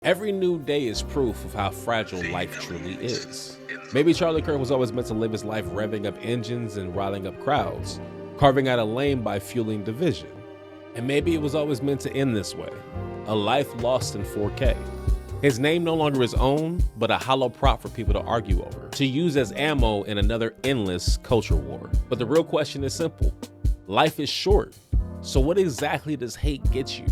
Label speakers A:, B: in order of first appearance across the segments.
A: Every new day is proof of how fragile life truly is. Maybe Charlie Kirk was always meant to live his life revving up engines and riling up crowds, carving out a lane by fueling division. And maybe it was always meant to end this way, a life lost in 4K. His name no longer his own, but a hollow prop for people to argue over, to use as ammo in another endless culture war. But the real question is simple. Life is short, so what exactly does hate get you?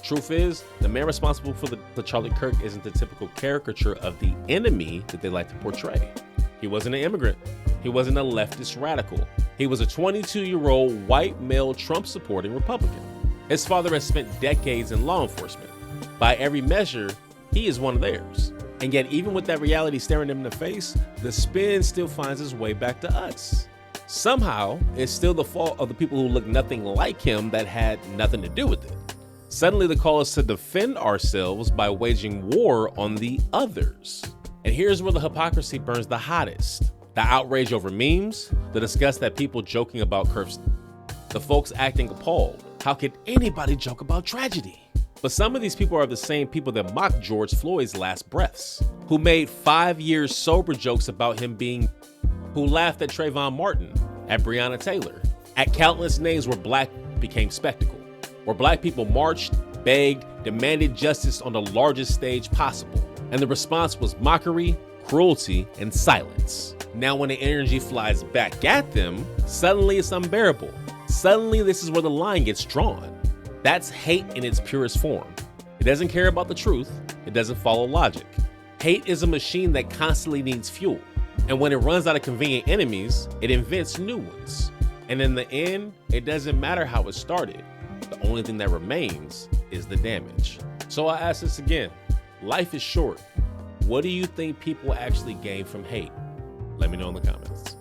A: Truth is, the man responsible for the Charlie Kirk isn't the typical caricature of the enemy that they like to portray. He wasn't an immigrant. He wasn't a leftist radical. He was a 22-year-old white male Trump-supporting Republican. His father has spent decades in law enforcement. By every measure, he is one of theirs. And yet, even with that reality staring him in the face, the spin still finds its way back to us. Somehow, it's still the fault of the people who look nothing like him that had nothing to do with it. Suddenly, the call is to defend ourselves by waging war on the others. And here's where the hypocrisy burns the hottest. The outrage over memes, the disgust that people joking about Kirk's, the folks acting appalled. How could anybody joke about tragedy? But some of these people are the same people that mocked George Floyd's last breaths, who made 5 years sober jokes about him being, who laughed at Trayvon Martin, at Breonna Taylor, at countless names where black became spectacle, where black people marched, begged, demanded justice on the largest stage possible. And the response was mockery, cruelty, and silence. Now when the energy flies back at them, suddenly it's unbearable. Suddenly this is where the line gets drawn. That's hate in its purest form. It doesn't care about the truth. It doesn't follow logic. Hate is a machine that constantly needs fuel. And when it runs out of convenient enemies, it invents new ones. And in the end, it doesn't matter how it started. The only thing that remains is the damage. So I ask this again. Life is short. What do you think people actually gain from hate? Let me know in the comments.